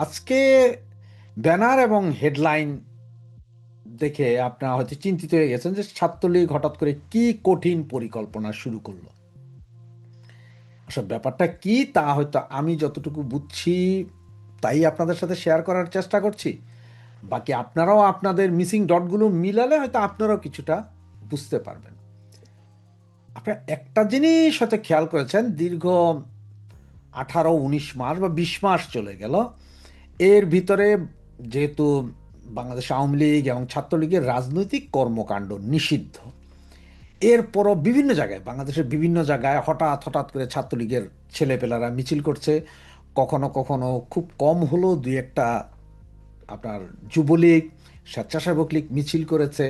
আজকে ব্যানার এবং হেডলাইন দেখে আপনারা হয়তো চিন্তিত হয়ে গেছেন যে ছাত্রলীগ হঠাৎ করে কি কঠিন পরিকল্পনা শুরু করলো। আসলে ব্যাপারটা কি তা হয়তো আমি যতটুকু বুঝছি তাই আপনাদের সাথে শেয়ার করার চেষ্টা করছি। বাকি আপনারাও আপনাদের মিসিং ডটগুলো মিলালে হয়তো আপনারাও কিছুটা বুঝতে পারবেন। আপনারা একটা জিনিস হয়তো খেয়াল করেছেন, দীর্ঘ 18-19 মাস বা 20 মাস চলে গেল, এর ভিতরে যেহেতু বাংলাদেশ আওয়ামী লীগ এবং ছাত্রলীগের রাজনৈতিক কর্মকাণ্ড নিষিদ্ধ, এরপরও বিভিন্ন জায়গায় বাংলাদেশের বিভিন্ন জায়গায় হঠাৎ হঠাৎ করে ছাত্রলীগের ছেলেপেলারা মিছিল করছে। কখনো কখনো খুব কম হলেও দুই একটা আপনার যুবলীগ, স্বেচ্ছাসেবক লীগ মিছিল করেছে,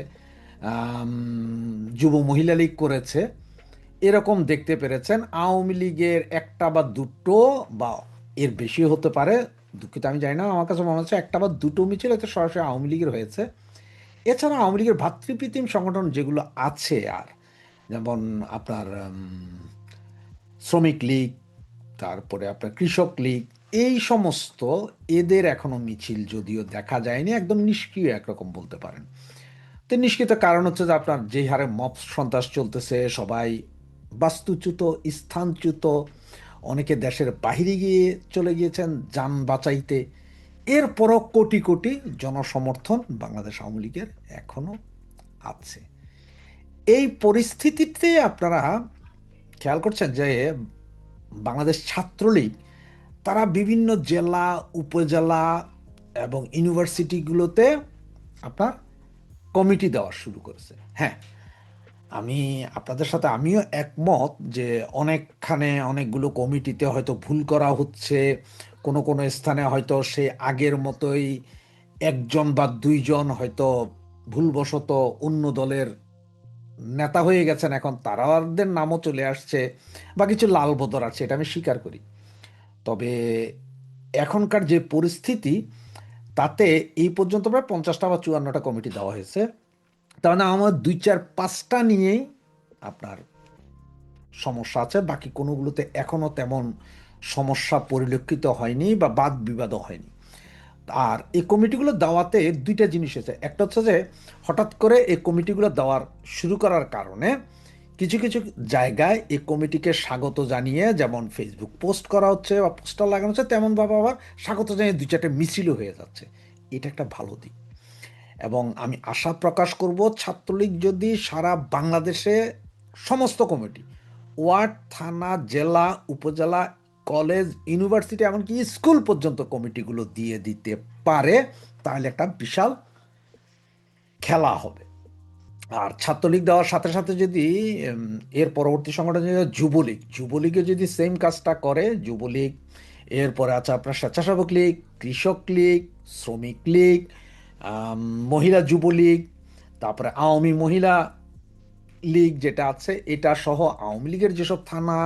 যুব মহিলা লীগ করেছে। এরকম দেখতে পেরেছেন। আওয়ামী লীগের একটা বা দুটো বা এর বেশি হতে পারে, দুঃখিত আমি জানি না, আমার কাছে মনে হচ্ছে একটা বা দুটো মিছিল হয়তো সরাসরি আওয়ামী লীগের হয়েছে। এছাড়া আওয়ামী লীগের ভাতৃপ্রতিম সংগঠন যেগুলো আছে, আর যেমন আপনার শ্রমিক লীগ, তারপরে আপনার কৃষক লীগ, এই সমস্ত, এদের এখনো মিছিল যদিও দেখা যায়নি, একদম নিষ্ক্রিয় একরকম বলতে পারেন। তো নিষ্কৃত কারণ হচ্ছে যে আপনার যে হারে মব সন্ত্রাস চলতেছে, সবাই বাস্তুচ্যুত, স্থানচ্যুত, অনেকে দেশের বাহিরে গিয়ে চলে গিয়েছেন যান বাঁচাইতে। এরপরও কোটি কোটি জনসমর্থন বাংলাদেশ আওয়ামী লীগের এখনো আছে। এই পরিস্থিতিতে আপনারা খেয়াল করছেন যে বাংলাদেশ ছাত্রলীগ তারা বিভিন্ন জেলা, উপজেলা এবং ইউনিভার্সিটিগুলোতে আপনার কমিটি দেওয়া শুরু করেছে। হ্যাঁ, আমি আপনাদের সাথে আমিও একমত যে অনেকখানে অনেকগুলো কমিটিতে হয়তো ভুল করা হচ্ছে। কোনো কোনো স্থানে হয়তো সে আগের মতোই একজন বা দুইজন হয়তো ভুলবশত অন্য দলের নেতা হয়ে গেছেন, এখন তারাদের নামও চলে আসছে, বা কিছু লাল বদর আছে, এটা আমি স্বীকার করি। তবে এখনকার যে পরিস্থিতি, তাতে এই পর্যন্ত প্রায় 50টা বা 54টা কমিটি দেওয়া হয়েছে। তার মানে আমার 2, 4, 5টা নিয়েই আপনার সমস্যা আছে, বাকি কোনোগুলোতে এখনো তেমন সমস্যা পরিলক্ষিত হয়নি বা বাদ বিবাদও হয়নি। আর এই কমিটিগুলো দেওয়াতে দুইটা জিনিস হয়েছে। একটা হচ্ছে যে হঠাৎ করে এই কমিটিগুলো দেওয়ার শুরু করার কারণে কিছু কিছু জায়গায় এই কমিটিকে স্বাগত জানিয়ে যেমন ফেসবুক পোস্ট করা হচ্ছে বা পোস্টার লাগানো হচ্ছে, তেমনভাবে আবার স্বাগত জানিয়ে 2, 4টে মিছিলও হয়ে যাচ্ছে। এটা একটা ভালো দিক। এবং আমি আশা প্রকাশ করব, ছাত্রলীগ যদি সারা বাংলাদেশে সমস্ত কমিটি, ওয়ার্ড, থানা, জেলা, উপজেলা, কলেজ, ইউনিভার্সিটি, এমনকি স্কুল পর্যন্ত কমিটিগুলো দিয়ে দিতে পারে, তাহলে একটা বিশাল খেলা হবে। আর ছাত্রলীগ দেওয়ার সাথে সাথে যদি এর পরবর্তী সংগঠন যদি যুবলীগ, যুবলীগে যদি সেম কাজটা করে, যুবলীগ, এরপরে আছে আপনার স্বেচ্ছাসেবক লীগ, কৃষক লীগ, শ্রমিক লীগ, মহিলা যুবলীগ, তারপরে আওয়ামী মহিলা লীগ যেটা আছে, এটা সহ আওয়ামী লীগের যেসব থানা,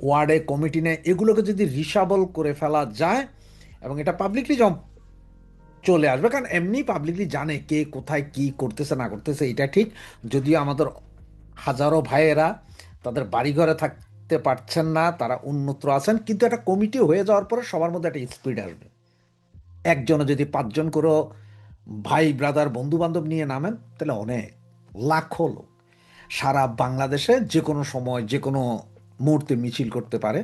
ওয়ার্ডে কমিটি নেয়, এগুলোকে যদি রিসাবল করে ফেলা যায় এবং এটা পাবলিকলি চলে আসবে, কারণ এমনি পাবলিকলি জানে কে কোথায় কি করতেছে না করতেছে, এটা ঠিক। যদিও আমাদের হাজারো ভাইয়েরা তাদের বাড়িঘরে থাকতে পারছেন না, তারা অন্যত্র আছেন, কিন্তু একটা কমিটি হয়ে যাওয়ার পরে সবার মধ্যে একটা স্পিড আসবে। একজনে যদি 5জন করে ভাই, ব্রাদার, বন্ধু বান্ধব নিয়ে নামেন, তাহলে অনেক, লাখো লোক সারা বাংলাদেশে যে কোনো সময় যে কোনো মুহূর্তে মিছিল করতে পারে।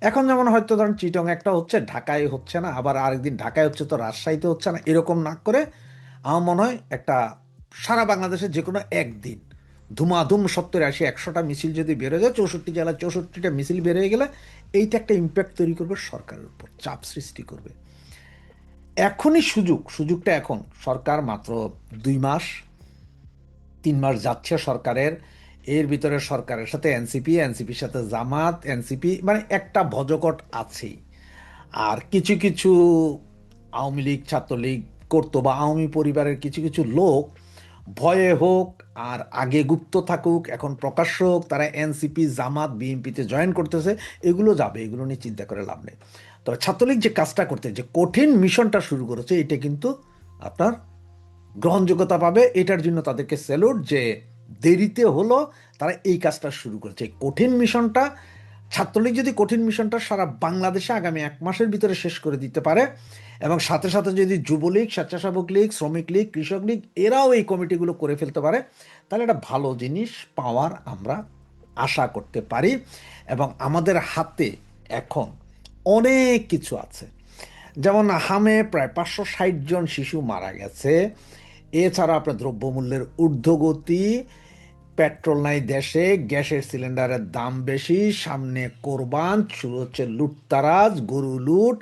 এখন যেমন হয়তো ধরেন চিটং একটা হচ্ছে, ঢাকায় হচ্ছে না, আবার আরেকদিন ঢাকায় হচ্ছে তো রাজশাহীতে হচ্ছে না, এরকম না করে আমার মনে হয় একটা সারা বাংলাদেশে যে কোনো একদিন ধুমাধুম 70, 80, 100টা মিছিল যদি বেরো যায়, 64 জেলায় 64টা মিছিল বের হয়ে গেলে এইটা একটা ইম্প্যাক্ট তৈরি করবে, সরকারের উপর চাপ সৃষ্টি করবে। এখনই সুযোগটা এখন। সরকার মাত্র 2 মাস 3 মাস যাচ্ছে সরকারের, এর ভিতরে সরকারের সাথে এনসিপি, এনসিপির সাথে জামাত, এনসিপি মানে একটা ভজকট আছেই। আর কিছু কিছু আওয়ামী লীগ, ছাত্রলীগ করতো বা আওয়ামী পরিবারের কিছু কিছু লোক ভয়ে হোক আর আগে গুপ্ত থাকুক, এখন প্রকাশ্য হোক, তারা এনসিপি, জামাত, বিএনপিতে জয়েন করতেছে। এগুলো যাবে, এগুলো নিয়ে চিন্তা করে লাভ নেই। তবে ছাত্রলীগ যে কাজটা করতে, যে কঠিন মিশনটা শুরু করেছে, এটা কিন্তু আপনার গ্রহণযোগ্যতা পাবে। এটার জন্য তাদেরকে স্যালুট, যে দেরিতে হলো তারা এই কাজটা শুরু করেছে। এই কঠিন মিশনটা ছাত্রলীগ যদি কঠিন মিশনটা সারা বাংলাদেশে আগামী 1 মাসের ভিতরে শেষ করে দিতে পারে, এবং সাথে সাথে যদি যুবলীগ, স্বেচ্ছাসেবক লীগ, শ্রমিক লীগ, কৃষক লীগ এরাও এই কমিটিগুলো করে ফেলতে পারে, তাহলে একটা ভালো জিনিস পাওয়ার আমরা আশা করতে পারি। এবং আমাদের হাতে এখন অনেক কিছু আছে, যেমন হামে প্রায় 560 জন শিশু মারা গেছে। এছাড়া আপনার দ্রব্যমূল্যের ঊর্ধ্বগতি, পেট্রোল নাই দেশে, গ্যাসের সিলিন্ডারের দাম বেশি, সামনে কোরবান, শুরু হচ্ছে লুটতারাজ, গরু লুট।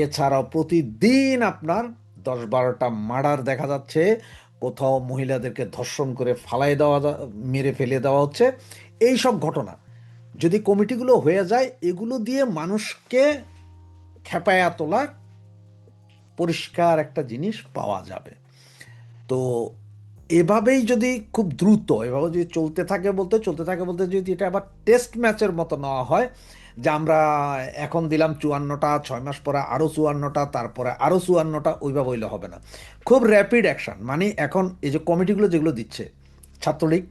এছাড়াও প্রতিদিন আপনার 10-12টা মার্ডার দেখা যাচ্ছে, কোথাও মহিলাদেরকে ধর্ষণ করে ফালাই দেওয়া, মেরে ফেলে দেওয়া হচ্ছে। এই সব ঘটনা যদি কমিটিগুলো হয়ে যায়, এগুলো দিয়ে মানুষকে খেপায়া তোলার পরিষ্কার একটা জিনিস পাওয়া যাবে। তো এভাবেই যদি খুব দ্রুত এভাবে যদি চলতে থাকে বলতে যদি এটা আবার টেস্ট ম্যাচের মতো নেওয়া হয়, যে আমরা এখন দিলাম 54টা, 6 মাস পরে আরও 54টা, তারপরে আরও 54টা, ওইভাবে হইলে হবে না। খুব র্যাপিড অ্যাকশন, মানে এখন এই যে কমিটিগুলো যেগুলো দিচ্ছে, ছাত্রলীগ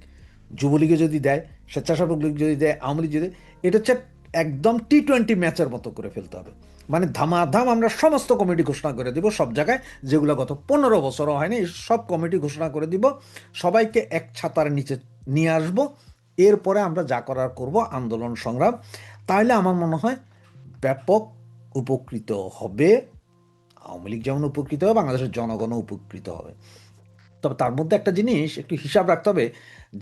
যুবলীগে যদি দেয়, স্বেচ্ছাসেবক লীগ যদি দেয়, আওয়ামী লীগ যদি, এটা হচ্ছে একদম T20 ম্যাচের মতো করে ফেলতে হবে। মানে ধামাধাম আমরা সমস্ত কমিটি ঘোষণা করে দিব সব জায়গায়, যেগুলো গত 15 বছরও হয়নি, সব কমিটি ঘোষণা করে দিব, সবাইকে এক ছাতার নিচে নিয়ে আসব। এরপরে আমরা যা করার করব, আন্দোলন সংগ্রাম। তাহলে আমার মনে হয় ব্যাপক উপকৃত হবে। আওয়ামী লীগ যেমন উপকৃত হবে, বাংলাদেশের জনগণও উপকৃত হবে। তবে তার মধ্যে একটা জিনিস একটু হিসাব রাখতে হবে,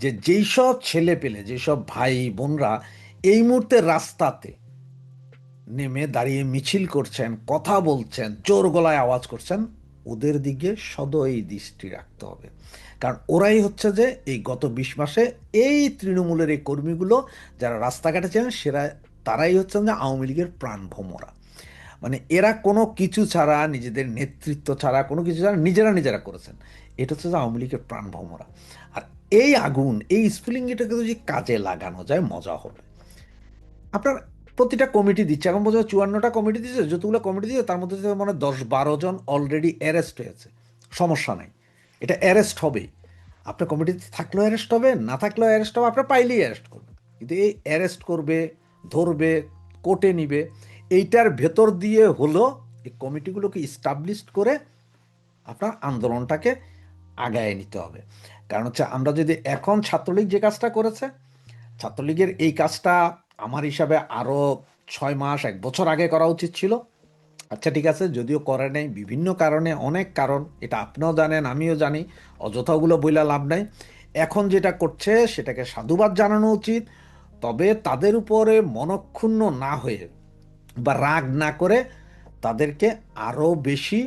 যে যেই সব ছেলে পেলে, যেসব ভাই বোনরা এই মুহূর্তে রাস্তাতে নেমে দাঁড়িয়ে মিছিল করছেন, কথা বলছেন, জোর গলায় আওয়াজ করছেন, ওদের দিকে সদয় দৃষ্টি রাখতে হবে। কারণ ওরাই হচ্ছে যে এই গত 20 মাসে এই তৃণমূলের এই কর্মীগুলো যারা রাস্তাঘাটে ছিলেন, তারাই হচ্ছেন যে আওয়ামী লীগের প্রাণ ভোমরা। মানে এরা কোনো কিছু ছাড়া, নিজেদের নেতৃত্ব ছাড়া, কোনো কিছু ছাড়া নিজেরা করেছেন। এটা হচ্ছে যে আওয়ামী লীগের প্রাণ ভোমরা। আর এই আগুন, এই স্ফুলিঙ্গটাকে যদি কাজে লাগানো যায়, মজা হবে। আপনার প্রতিটা কমিটি দিচ্ছে, এখন পর্যন্ত 54টা কমিটি দিচ্ছে, যতগুলো কমিটি দিচ্ছে তার মধ্যে থেকে মানে 10-12 জন অলরেডি অ্যারেস্ট হয়েছে। সমস্যা নাই, এটা অ্যারেস্ট হবেই। আপনার কমিটিতে থাকলেও অ্যারেস্ট হবে, না থাকলেও অ্যারেস্ট হবে, আপনার পাইলেই অ্যারেস্ট করবে। কিন্তু এই অ্যারেস্ট করবে, ধরবে, কোর্টে নিবে, এইটার ভেতর দিয়ে হলো এই কমিটিগুলোকে ইস্টাবলিশড করে আপনার আন্দোলনটাকে আগায় নিতে হবে। কারণ হচ্ছে আমরা যদি এখন ছাত্রলীগ যে কাজটা করেছে, ছাত্রলীগের এই কাজটা আমার হিসাবে আরও 6 মাস 1 বছর আগে করা উচিত ছিল। আচ্ছা ঠিক আছে, যদিও করে নাই বিভিন্ন কারণে, অনেক কারণ, এটা আপনিও জানেন, আমিও জানি, অযথাগুলো বইলা লাভ নাই। এখন যেটা করছে সেটাকে সাধুবাদ জানানো উচিত। তবে তাদের উপরে মনক্ষুণ্ণ না হয়ে বা রাগ না করে তাদেরকে আরও বেশি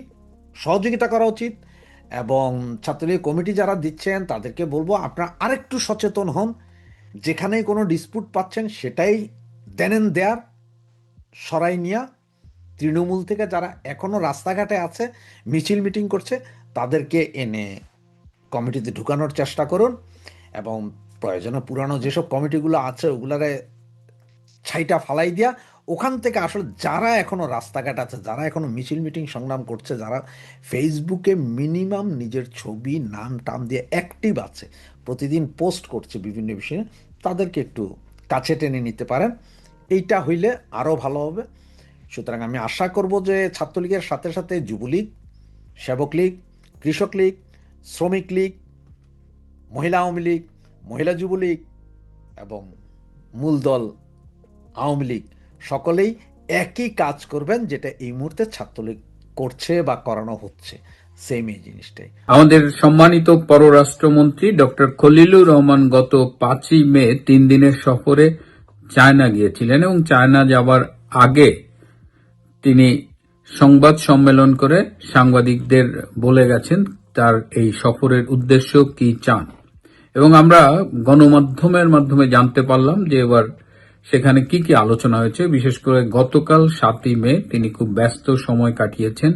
সহযোগিতা করা উচিত। এবং ছাত্রলীগ কমিটি যারা দিচ্ছেন তাদেরকে বলবো, আপনারা আরেকটু সচেতন হন। যেখানেই কোনো ডিসপুট পাচ্ছেন সেটাই দেন দেয়ার সরাই নিয়া, তৃণমূল থেকে যারা এখনও রাস্তাঘাটে আছে, মিছিল মিটিং করছে, তাদেরকে এনে কমিটিতে ঢুকানোর চেষ্টা করুন। এবং প্রয়োজনে পুরানো যেসব কমিটিগুলো আছে ওগুলারে ছাইটা ফালাই দিয়া ওখান থেকে আসলে যারা এখনও রাস্তাঘাট আছে, যারা এখনও মিছিল মিটিং সংগ্রাম করছে, যারা ফেসবুকে মিনিমাম নিজের ছবি, নাম টাম দিয়ে অ্যাক্টিভ আছে, প্রতিদিন পোস্ট করছে বিভিন্ন বিষয়ে, তাদেরকে একটু কাছে টেনে নিতে পারেন। এইটা হইলে আরও ভালো হবে। সুতরাং আমি আশা করব যে ছাত্রলীগের সাথে সাথে যুবলীগ, সেবক লীগ, কৃষক লীগ, শ্রমিক লীগ, মহিলা আওয়ামী লীগ, মহিলা যুবলীগ এবং মূল দল আওয়ামী লীগ সকলেই একই কাজ করবেন, যেটা এই মুহূর্তে ছাত্রলীগ করছে বা করানো হচ্ছে, সেম এই জিনিসটাই। আমাদের সম্মানিত পররাষ্ট্রমন্ত্রী ডক্টর খলিলুর রহমান গত 5ই মে 3 দিনের সফরে চায়না গিয়েছিলেন এবং চায়না যাবার আগে তিনি সংবাদ সম্মেলন করে সাংবাদিকদের বলে গেছেন তার এই সফরের উদ্দেশ্য কি চান। এবং আমরা গণমাধ্যমের মাধ্যমে জানতে পারলাম যে এবার সেখানে কি কি আলোচনা হয়েছে। বিশেষ করে গতকাল 7ই মে তিনি খুব ব্যস্ত সময় কাটিয়েছেন।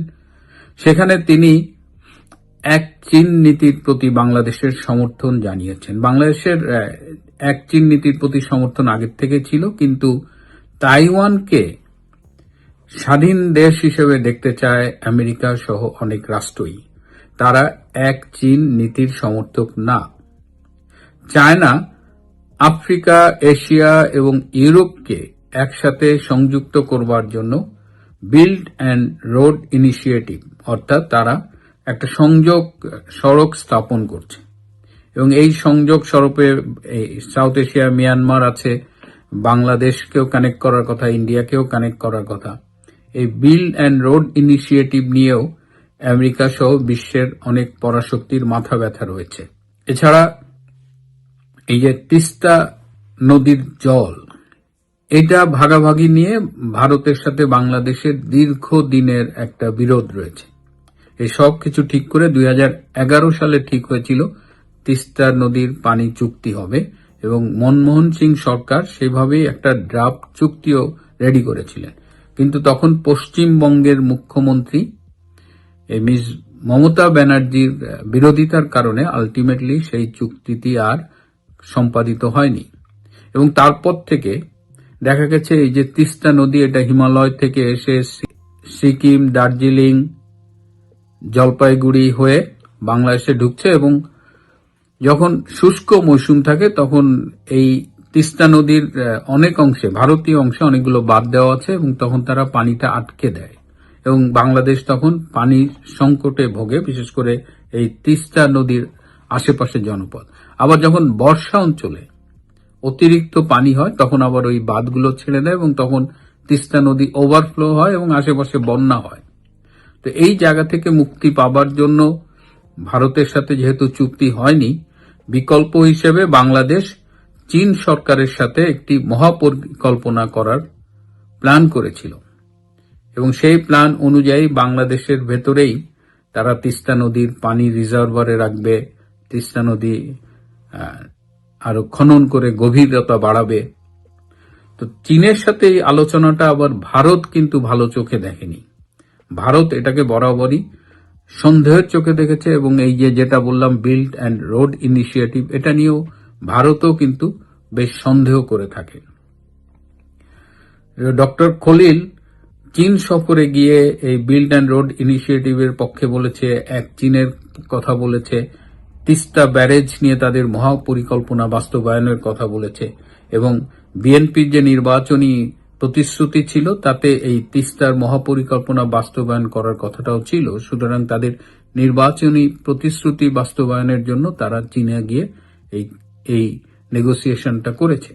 সেখানে তিনি এক চীন নীতির প্রতি বাংলাদেশের সমর্থন জানিয়েছেন। বাংলাদেশের এক চীন নীতির প্রতি সমর্থন আগের থেকে ছিল, কিন্তু তাইওয়ানকে স্বাধীন দেশ হিসেবে দেখতে চায় আমেরিকা সহ অনেক রাষ্ট্রই। তারা এক চীন নীতির সমর্থক না। চায়না আফ্রিকা, এশিয়া এবং ইউরোপকে একসাথে সংযুক্ত করবার জন্য বিল্ড অ্যান্ড রোড ইনিশিয়েটিভ, অর্থাৎ তারা একটা সংযোগ সড়ক স্থাপন করছে। এবং এই সংযোগ সড়কে সাউথ এশিয়া, মিয়ানমার আছে, বাংলাদেশকেও কানেক্ট করার কথা, ইন্ডিয়াকেও কানেক্ট করার কথা। এই বিল্ড অ্যান্ড রোড ইনিশিয়েটিভ নিয়েও আমেরিকা সহ বিশ্বের অনেক পরাশক্তির মাথা ব্যথা রয়েছে। এছাড়া এই যে তিস্তা নদীর জল, এটা ভাগাভাগি নিয়ে ভারতের সাথে বাংলাদেশের দীর্ঘদিনের একটা বিরোধ রয়েছে। এই সব কিছু ঠিক করে 2011 সালে ঠিক হয়েছিল তিস্তা নদীর পানি চুক্তি হবে, এবং মনমোহন সিং সরকার সেভাবেই একটা ড্রাফট চুক্তিও রেডি করেছিলেন। কিন্তু তখন পশ্চিমবঙ্গের মুখ্যমন্ত্রী মিস মমতা ব্যানার্জির বিরোধিতার কারণে আলটিমেটলি সেই চুক্তিটি আর সম্পাদিত হয়নি। এবং তারপর থেকে দেখা গেছে এই যে তিস্তা নদী, এটা হিমালয় থেকে এসে সিকিম, দার্জিলিং, জলপাইগুড়ি হয়ে বাংলাদেশে ঢুকছে, এবং যখন শুষ্ক মৌসুম থাকে তখন এই তিস্তা নদীর অনেক অংশে, ভারতীয় অংশে অনেকগুলো বাদ দেওয়া আছে, এবং তখন তারা পানিটা আটকে দেয় এবং বাংলাদেশ তখন পানি সংকটে ভোগে, বিশেষ করে এই তিস্তা নদীর আশেপাশে জনপদ। আবার যখন বর্ষা অঞ্চলে অতিরিক্ত পানি হয় তখন আবার ওই বাঁধগুলো ছেড়ে দেয় এবং তখন তিস্তা নদী ওভারফ্লো হয় এবং আশেপাশে বন্যা হয়। তো এই জায়গা থেকে মুক্তি পাবার জন্য ভারতের সাথে যেহেতু চুক্তি হয়নি, বিকল্প হিসেবে বাংলাদেশ চীন সরকারের সাথে একটি মহাপরিকল্পনা করার প্ল্যান করেছিল, এবং সেই প্ল্যান অনুযায়ী বাংলাদেশের ভেতরেই তারা তিস্তা নদীর পানি রিজার্ভারে রাখবে, তিস্তা নদী আরো খনন করে গভীরতা বাড়াবে। তো চীনের সাথে এই আলোচনাটা আবার ভারত কিন্তু ভালো চোখে দেখেনি। ভারত এটাকে বরাবরই সন্দেহের চোখে দেখেছে, এবং এই যে যেটা বললাম বিল্ড অ্যান্ড রোড ইনিশিয়েটিভ, এটা নিয়েও ভারতও কিন্তু বেশ সন্দেহ করে থাকে। ডক্টর খলিল চীন সফরে গিয়ে এই বিল্ড অ্যান্ড রোড ইনিশিয়েটিভের পক্ষে বলেছে, এক চীনের কথা বলেছে, তিস্তা ব্যারেজ নিয়ে তাদের মহাপরিকল্পনা বাস্তবায়নের কথা বলেছে, এবং বিএনপির যে নির্বাচনী প্রতিশ্রুতি ছিল তাতে এই তিস্তার মহাপরিকল্পনা বাস্তবায়ন করার কথাটাও ছিল। সুতরাং তাদের নির্বাচনী প্রতিশ্রুতি বাস্তবায়নের জন্য তারা চীনে গিয়ে এই নেগোসিয়েশনটা করেছে।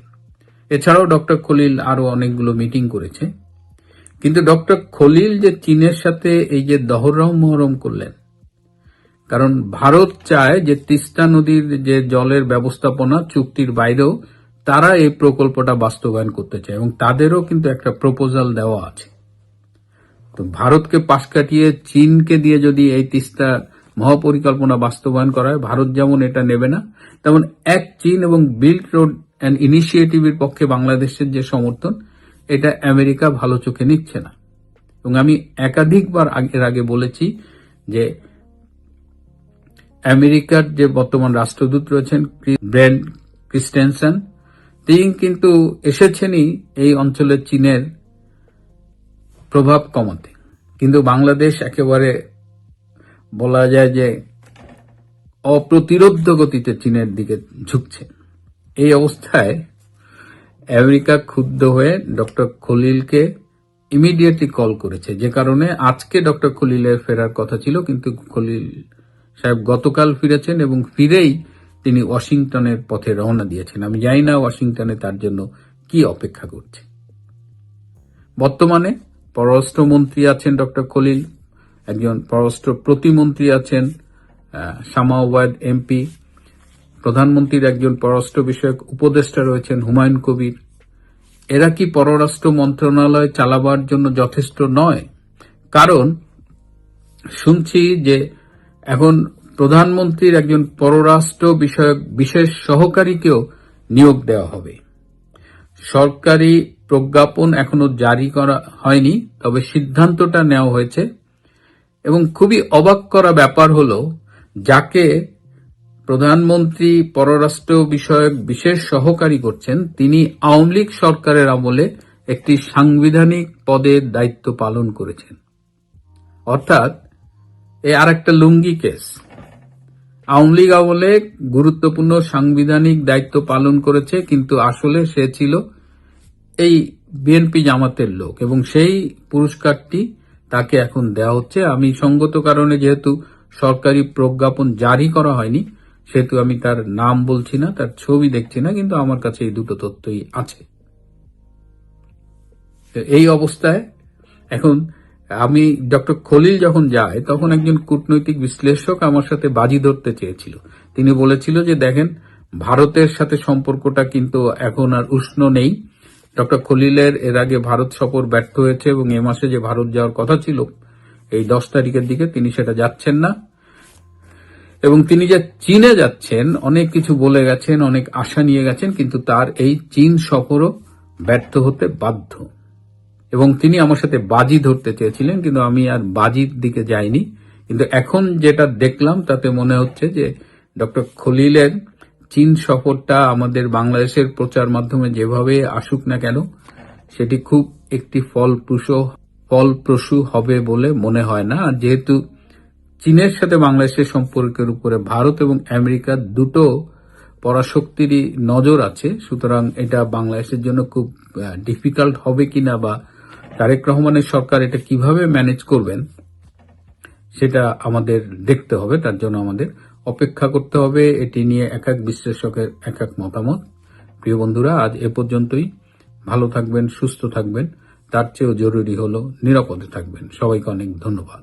এছাড়াও ডক্টর খলিল আরো অনেকগুলো মিটিং করেছে। কিন্তু ডক্টর খলিল যে চীনের সাথে এই যে দহরম মহরম করলেন, কারণ ভারত চায় যে তিস্তা নদীর যে জলের ব্যবস্থাপনা চুক্তির বাইরেও তারা এই প্রকল্পটা বাস্তবায়ন করতে চায়, এবং তাদেরও কিন্তু একটা প্রপোজাল দেওয়া আছে। তো ভারতকে পাশ কাটিয়ে চীনকে দিয়ে যদি এই তিস্তা মহাপরিকল্পনা বাস্তবায়ন করা হয়, ভারত যেমন এটা নেবে না, তেমন এক চীন এবং বিল্ড রোড অ্যান্ড ইনিশিয়েটিভের পক্ষে বাংলাদেশের যে সমর্থন, এটা আমেরিকা ভালো চোখে নিচ্ছে না। এবং আমি একাধিকবার এর আগে বলেছি যে আমেরিকার যে বর্তমান রাষ্ট্রদূত রয়েছেন ব্রেন্ট ক্রিস্টেনসন, তিনি কিন্তু এসেছেনই এই অঞ্চলের চীনের প্রভাব কমাতে, কিন্তু বাংলাদেশ একেবারে বলা যায় যে অপ্রতিরোধ্য গতিতে চীনের দিকে ঝুঁকছে। এই অবস্থায় আমেরিকা ক্ষুব্ধ হয়ে ডক্টর খলিলকে ইমিডিয়েটলি কল করেছে, যে কারণে আজকে ডক্টর খলিলের ফেরার কথা ছিল, কিন্তু খলিল সাহেব গতকাল ফিরেছেন এবং ফিরেই তিনি ওয়াশিংটনের পথে রওনা দিয়েছেন। আমি জানি না ওয়াশিংটনে তার জন্য কি অপেক্ষা করছে। বর্তমানে পররাষ্ট্রমন্ত্রী আছেন ডক্টর খলিল, একজন পররাষ্ট্র প্রতিমন্ত্রী আছেন শামা ওয়াদ এমপি, প্রধানমন্ত্রীর একজন পররাষ্ট্র বিষয়ক উপদেষ্টা রয়েছেন হুমায়ুন কবির। এরা কি পররাষ্ট্র মন্ত্রণালয় চালাবার জন্য যথেষ্ট নয়? কারণ শুনছি যে এখন প্রধানমন্ত্রীর একজন পররাষ্ট্র বিষয়ক বিশেষ সহকারীকেও নিয়োগ দেওয়া হবে। সরকারি প্রজ্ঞাপন এখনো জারি করা হয়নি, তবে সিদ্ধান্তটা নেওয়া হয়েছে। এবং খুবই অবাক করা ব্যাপার হলো, যাকে প্রধানমন্ত্রী পররাষ্ট্র বিষয়ক বিশেষ সহকারী করছেন, তিনি আওয়ামী লীগ সরকারের আমলে একটি সাংবিধানিক পদের দায়িত্ব পালন করেছেন। অর্থাৎ এ আর একটা লুঙ্গি কেস। আওয়ামী লীগ আমলে গুরুত্বপূর্ণ সাংবিধানিক দায়িত্ব পালন করেছে, কিন্তু আসলে সে ছিল এই বিএনপি জামাতের লোক, এবং সেই পুরস্কারটি তাকে এখন দেওয়া হচ্ছে। আমি সঙ্গত কারণে, যেহেতু সরকারি প্রজ্ঞাপন জারি করা হয়নি, সেহেতু আমি তার নাম বলছি না, তার ছবি দেখছি না, কিন্তু আমার কাছে এই দুটো তথ্যই আছে। তো এই অবস্থায় এখন আমি ডক্টর খলিল যখন যায়, তখন একজন কূটনৈতিক বিশ্লেষক আমার সাথে বাজি ধরতে চেয়েছিল। তিনি বলেছিল যে দেখেন, ভারতের সাথে সম্পর্কটা কিন্তু এখন আর উষ্ণ নেই। ডক্টর খলিলের এর আগে ভারত সফর ব্যর্থ হয়েছে, এবং এ মাসে যে ভারত যাওয়ার কথা ছিল এই 10 তারিখের দিকে, তিনি সেটা যাচ্ছেন না। এবং তিনি যে চীনে যাচ্ছেন, অনেক কিছু বলে গেছেন, অনেক আশা নিয়ে গেছেন, কিন্তু তার এই চীন সফরও ব্যর্থ হতে বাধ্য। এবং তিনি আমার সাথে বাজি ধরতে চেয়েছিলেন, কিন্তু আমি আর বাজির দিকে যাইনি। কিন্তু এখন যেটা দেখলাম, তাতে মনে হচ্ছে যে ডক্টর খলিলের চীন সফরটা আমাদের বাংলাদেশের প্রচার মাধ্যমে যেভাবে আসুক না কেন, সেটি খুব একটি ফলপ্রসূ হবে বলে মনে হয় না। আর যেহেতু চীনের সাথে বাংলাদেশের সম্পর্কের উপরে ভারত এবং আমেরিকার দুটো পরাশক্তিরই নজর আছে, সুতরাং এটা বাংলাদেশের জন্য খুব ডিফিকাল্ট হবে কিনা, বা তারেক রহমানের সরকার এটা কিভাবে ম্যানেজ করবেন, সেটা আমাদের দেখতে হবে। তার জন্য আমাদের অপেক্ষা করতে হবে। এটি নিয়ে এক এক বিশ্লেষকের এক এক মতামত। প্রিয় বন্ধুরা, আজ এ পর্যন্তই। ভালো থাকবেন, সুস্থ থাকবেন, তার চেয়েও জরুরি হলো নিরাপদে থাকবেন। সবাইকে অনেক ধন্যবাদ।